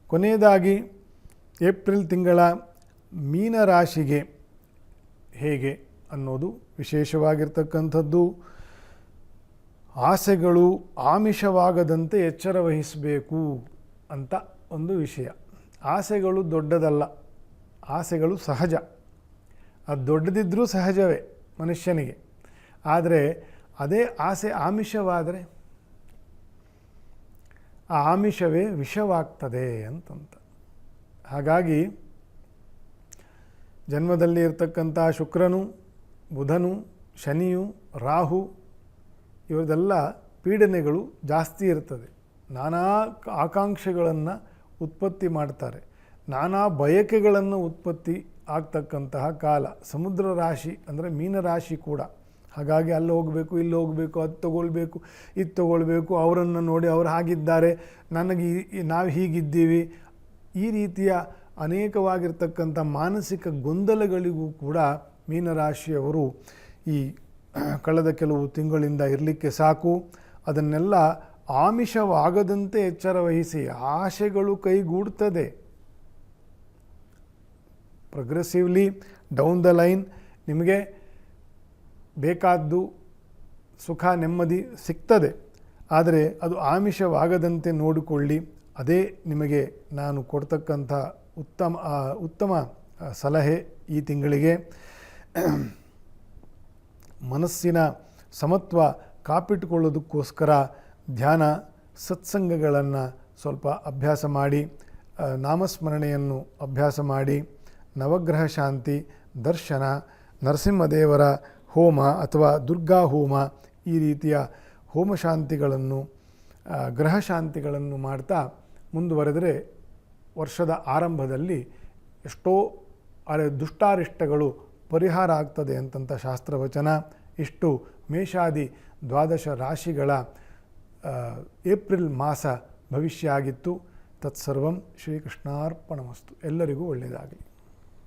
ಕೊನೆಯದಾಗಿ ಏಪ್ರಿಲ್ ತಿಂಗಳ ಮೀನರಾಶಿಗೆ ಹೇಗೆ ಅನ್ನೋದು ವಿಶೇಷವಾಗಿರ್ತಕ್ಕಂಥದ್ದು. ಆಸೆಗಳು ಆಮಿಷವಾಗದಂತೆ ಎಚ್ಚರ ವಹಿಸಬೇಕು ಅಂತ ಒಂದು ವಿಷಯ. ಆಸೆಗಳು ದೊಡ್ಡದಲ್ಲ, ಆಸೆಗಳು ಸಹಜ. ಅದು ದೊಡ್ಡದಿದ್ದರೂ ಸಹಜವೇ ಮನುಷ್ಯನಿಗೆ. ಆದರೆ ಅದೇ ಆಸೆ ಆಮಿಷವಾದರೆ ಆ ಆಮಿಷವೇ ವಿಷವಾಗ್ತದೆ ಅಂತಂತ. ಹಾಗಾಗಿ ಜನ್ಮದಲ್ಲಿ ಇರತಕ್ಕಂಥ ಶುಕ್ರನು, ಬುಧನು, ಶನಿಯು, ರಾಹು ಇವರದೆಲ್ಲ ಪೀಡನೆಗಳು ಜಾಸ್ತಿ ಇರ್ತದೆ. ನಾನಾ ಆಕಾಂಕ್ಷೆಗಳನ್ನು ಉತ್ಪತ್ತಿ ಮಾಡ್ತಾರೆ, ನಾನಾ ಬಯಕೆಗಳನ್ನು ಉತ್ಪತ್ತಿ ಆಗ್ತಕ್ಕಂತಹ ಕಾಲ. ಸಮುದ್ರ ರಾಶಿ ಅಂದರೆ ಮೀನರಾಶಿ ಕೂಡ. ಹಾಗಾಗಿ ಅಲ್ಲಿ ಹೋಗಬೇಕು, ಇಲ್ಲಿ ಹೋಗಬೇಕು, ಅದು ತೊಗೊಳ್ಬೇಕು, ಇದು ತೊಗೊಳ್ಬೇಕು, ಅವರನ್ನು ನೋಡಿ ಅವ್ರು ಹಾಗಿದ್ದಾರೆ, ನನಗೆ ನಾವು ಹೀಗಿದ್ದೀವಿ, ಈ ರೀತಿಯ ಅನೇಕವಾಗಿರ್ತಕ್ಕಂಥ ಮಾನಸಿಕ ಗೊಂದಲಗಳಿಗೂ ಕೂಡ ಮೀನರಾಶಿಯವರು ಈ ಕಳೆದ ಕೆಲವು ತಿಂಗಳಿಂದ ಇರಲಿಕ್ಕೆ ಸಾಕು. ಅದನ್ನೆಲ್ಲ ಆಮಿಷವಾಗದಂತೆ ಎಚ್ಚರ ವಹಿಸಿ. ಆಶೆಗಳು ಕೈಗೂಡ್ತದೆ. ಪ್ರೋಗ್ರೆಸಿವ್ಲಿ ಡೌನ್ ದ ಲೈನ್ ನಿಮಗೆ ಬೇಕಾದ್ದು ಸುಖ ನೆಮ್ಮದಿ ಸಿಗ್ತದೆ. ಆದರೆ ಅದು ಆಮಿಷವಾಗದಂತೆ ನೋಡಿಕೊಳ್ಳಿ. ಅದೇ ನಿಮಗೆ ನಾನು ಕೊಡ್ತಕ್ಕಂಥ ಉತ್ತಮ ಸಲಹೆ ಈ ತಿಂಗಳಿಗೆ. ಮನಸ್ಸಿನ ಸಮತ್ವ ಕಾಪಿಟ್ಟುಕೊಳ್ಳೋದಕ್ಕೋಸ್ಕರ ಧ್ಯಾನ ಸತ್ಸಂಗಗಳನ್ನು ಸ್ವಲ್ಪ ಅಭ್ಯಾಸ ಮಾಡಿ, ನಾಮಸ್ಮರಣೆಯನ್ನು ಅಭ್ಯಾಸ ಮಾಡಿ, ನವಗ್ರಹ ಶಾಂತಿ, ದರ್ಶನ, ನರಸಿಂಹದೇವರ ಹೋಮ ಅಥವಾ ದುರ್ಗಾ ಹೋಮ, ಈ ರೀತಿಯ ಹೋಮ ಶಾಂತಿಗಳನ್ನು, ಗ್ರಹ ಶಾಂತಿಗಳನ್ನು ಮಾಡ್ತಾ ಮುಂದುವರೆದರೆ ವರ್ಷದ ಆರಂಭದಲ್ಲಿ ಎಷ್ಟೋ ದುಷ್ಟಾರಿಷ್ಟಗಳು ಪರಿಹಾರ ಆಗ್ತದೆ ಅಂತಂಥ ಶಾಸ್ತ್ರವಚನ. ಇಷ್ಟು ಮೇಷಾದಿ 12 ರಾಶಿಗಳ ಏಪ್ರಿಲ್ ಮಾಸ ಭವಿಷ್ಯ ಆಗಿತ್ತು. ತತ್ಸರ್ವಂ ಶ್ರೀಕೃಷ್ಣಾರ್ಪಣಮಸ್ತು. ಎಲ್ಲರಿಗೂ ಒಳ್ಳೆಯದಾಗಲಿ.